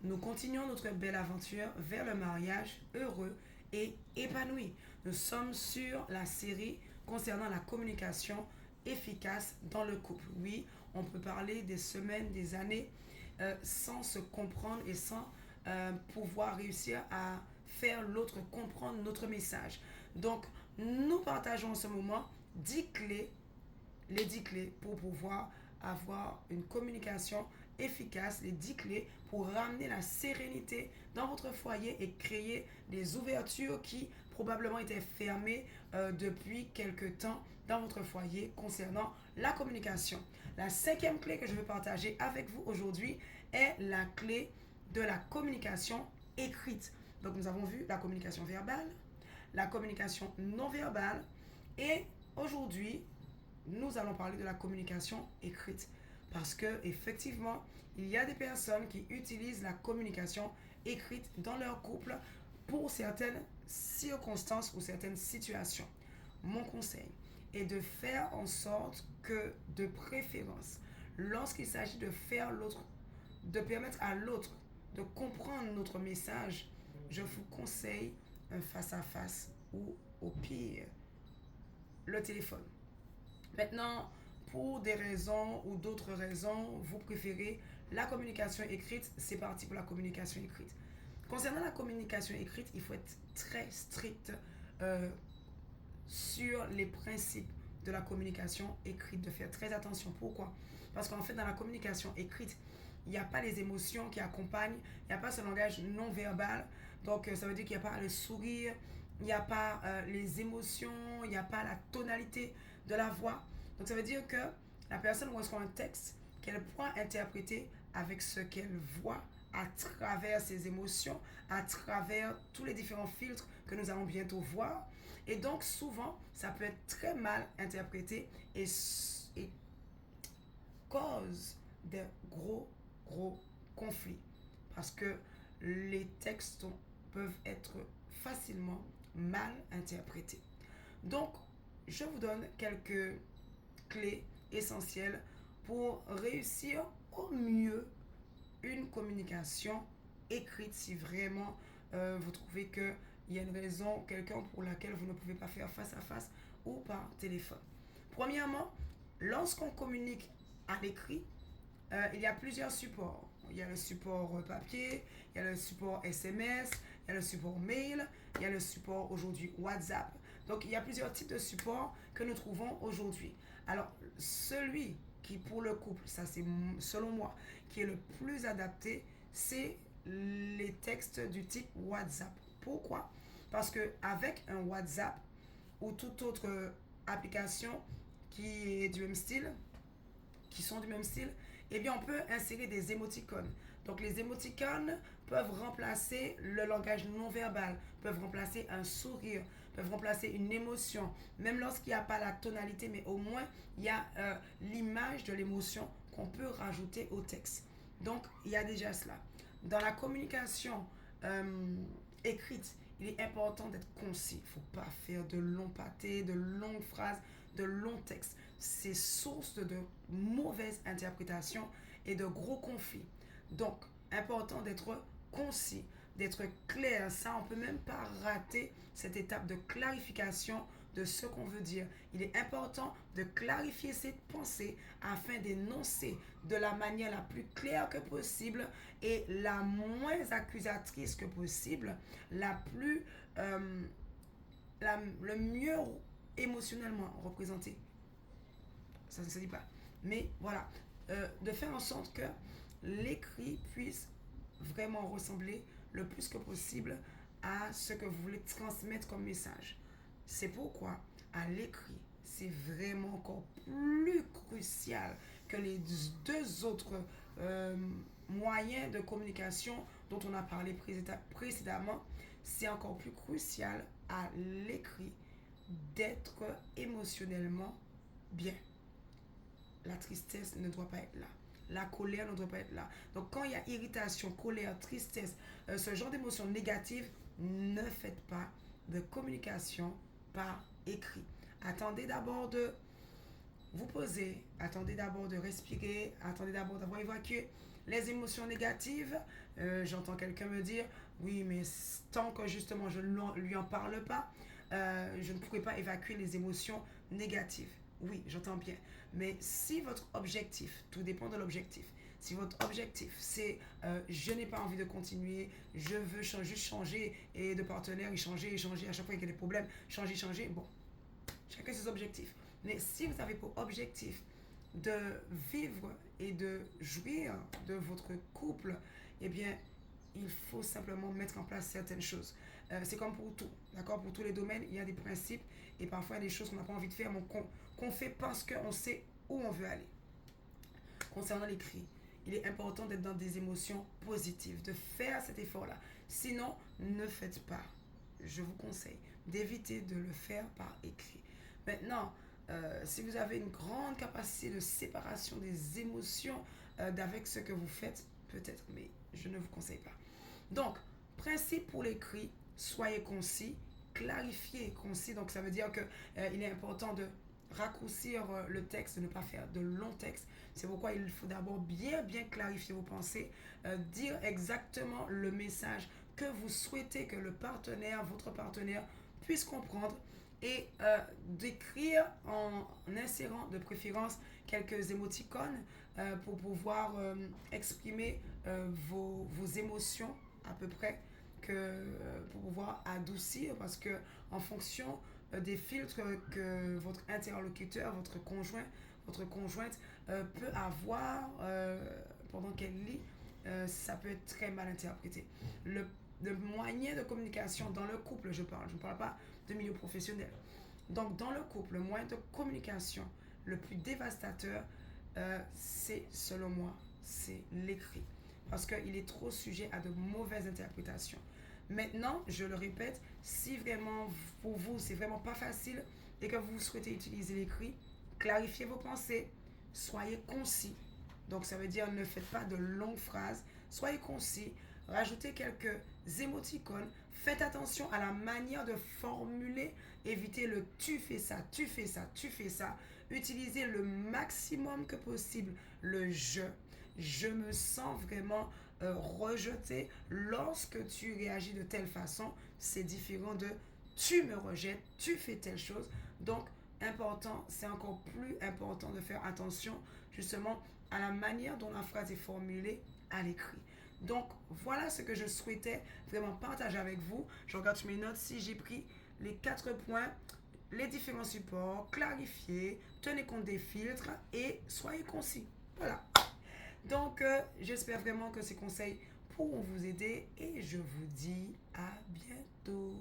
Nous continuons notre belle aventure vers le mariage heureux et épanoui. Nous sommes sur la série concernant la communication efficace dans le couple. Oui, on peut parler des semaines, des années sans se comprendre et sans pouvoir réussir à faire l'autre comprendre notre message. Donc, nous partageons en ce moment 10 clés, les 10 clés pour pouvoir avoir une communication efficace, les 10 clés pour ramener la sérénité dans votre foyer et créer des ouvertures qui probablement étaient fermées depuis quelque temps dans votre foyer concernant la communication. La cinquième clé que je veux partager avec vous aujourd'hui est la clé de la communication écrite. Donc nous avons vu la communication verbale, la communication non verbale et aujourd'hui nous allons parler de la communication écrite. Parce que effectivement, il y a des personnes qui utilisent la communication écrite dans leur couple pour certaines circonstances ou certaines situations. Mon conseil est de faire en sorte que, de préférence, lorsqu'il s'agit de faire l'autre, de permettre à l'autre de comprendre notre message, je vous conseille un face-à-face ou au pire, le téléphone. Maintenant, pour des raisons ou d'autres raisons, vous préférez la communication écrite, c'est parti pour la communication écrite. Concernant la communication écrite, il faut être très strict euh, sur les principes de la communication écrite, de faire très attention. Pourquoi? Parce qu'en fait, dans la communication écrite, il n'y a pas les émotions qui accompagnent, il n'y a pas ce langage non verbal. Donc, ça veut dire qu'il n'y a pas le sourire, il n'y a pas les émotions, il n'y a pas la tonalité de la voix. Donc, ça veut dire que la personne reçoit un texte qu'elle pourra interpréter avec ce qu'elle voit à travers ses émotions, à travers tous les différents filtres que nous allons bientôt voir. Et donc, souvent, ça peut être très mal interprété et cause de gros conflits. Parce que les textes peuvent être facilement mal interprétés. Donc, je vous donne quelques clés essentielles pour réussir au mieux une communication écrite si vraiment vous trouvez qu'il y a une raison, quelqu'un pour laquelle vous ne pouvez pas faire face à face ou par téléphone. Premièrement, lorsqu'on communique à l'écrit, il y a plusieurs supports. Il y a le support papier, il y a le support SMS, il y a le support mail, il y a le support aujourd'hui WhatsApp. Donc il y a plusieurs types de supports que nous trouvons aujourd'hui. Alors celui qui pour le couple, ça c'est selon moi, qui est le plus adapté, c'est les textes du type WhatsApp. Pourquoi? Parce que avec un WhatsApp ou toute autre application qui est du même style, qui sont du même style, eh bien, on peut insérer des émoticônes. Donc, les émoticônes peuvent remplacer le langage non verbal, peuvent remplacer un sourire, peuvent remplacer une émotion, même lorsqu'il n'y a pas la tonalité, mais au moins, il y a l'image de l'émotion qu'on peut rajouter au texte. Donc, il y a déjà cela. Dans la communication écrite, il est important d'être concis. Il ne faut pas faire de longs pâtés, de longues phrases, de longs textes. C'est source de mauvaises interprétations et de gros conflits. Donc, important d'être concis, d'être clair. Ça, on ne peut même pas rater cette étape de clarification de ce qu'on veut dire. Il est important de clarifier ses pensées afin d'énoncer de la manière la plus claire que possible et la moins accusatrice que possible, la plus, le mieux émotionnellement représenté. Ça ne se dit pas. Mais voilà, de faire en sorte que l'écrit puisse vraiment ressembler le plus que possible à ce que vous voulez transmettre comme message. C'est pourquoi à l'écrit, c'est vraiment encore plus crucial que les deux autres moyens de communication dont on a parlé précédemment. C'est encore plus crucial à l'écrit d'être émotionnellement bien. La tristesse ne doit pas être là. La colère ne doit pas être là. Donc quand il y a irritation, colère, tristesse, ce genre d'émotions négatives, ne faites pas de communication par écrit. Attendez d'abord de vous poser, attendez d'abord de respirer, attendez d'abord d'avoir évacué les émotions négatives, j'entends quelqu'un me dire, oui, mais tant que justement je ne lui en parle pas, je ne pourrai pas évacuer les émotions négatives. Oui, j'entends bien. Mais si votre objectif, tout dépend de l'objectif, si votre objectif c'est je n'ai pas envie de continuer, je veux juste changer et de partenaire et changer, à chaque fois qu'il y a des problèmes, changer, bon, chacun ses objectifs. Mais si vous avez pour objectif de vivre et de jouir de votre couple, eh bien, il faut simplement mettre en place certaines choses. C'est comme pour tout, d'accord? Pour tous les domaines, il y a des principes et parfois il y a des choses qu'on n'a pas envie de faire, mais qu'on fait parce qu'on sait où on veut aller. Concernant l'écrit, il est important d'être dans des émotions positives, de faire cet effort-là. Sinon, ne faites pas. Je vous conseille d'éviter de le faire par écrit. Maintenant, si vous avez une grande capacité de séparation des émotions d'avec ce que vous faites, peut-être, mais je ne vous conseille pas. Donc, principe pour l'écrit, soyez concis, clarifiez concis. Donc, ça veut dire que il est important de raccourcir le texte, de ne pas faire de longs textes. C'est pourquoi il faut d'abord bien clarifier vos pensées, dire exactement le message que vous souhaitez que le partenaire, votre partenaire, puisse comprendre et d'écrire en insérant de préférence quelques émoticônes pour pouvoir exprimer vos émotions à peu près pour pouvoir adoucir parce que en fonction des filtres que votre interlocuteur, votre conjoint, votre conjointe peut avoir pendant qu'elle lit, ça peut être très mal interprété. Le moyen de communication dans le couple, je ne parle pas de milieu professionnel. Donc, dans le couple, le moyen de communication le plus dévastateur, c'est, selon moi, c'est l'écrit. Parce qu'il est trop sujet à de mauvaises interprétations. Maintenant, je le répète, si vraiment pour vous, c'est vraiment pas facile et que vous souhaitez utiliser l'écrit, clarifiez vos pensées, soyez concis. Donc, ça veut dire ne faites pas de longues phrases, soyez concis, rajoutez quelques émoticônes, faites attention à la manière de formuler, évitez le tu fais ça, tu fais ça, tu fais ça. Utilisez le maximum que possible le je. Je me sens vraiment rejeté lorsque tu réagis de telle façon. C'est différent de tu me rejettes, tu fais telle chose. Donc, important, c'est encore plus important de faire attention justement à la manière dont la phrase est formulée à l'écrit. Donc, voilà ce que je souhaitais vraiment partager avec vous. Je regarde mes notes si j'ai pris les 4 points, les différents supports, clarifier, tenez compte des filtres et soyez concis. Voilà. Donc, j'espère vraiment que ces conseils pourront vous aider et je vous dis à bientôt.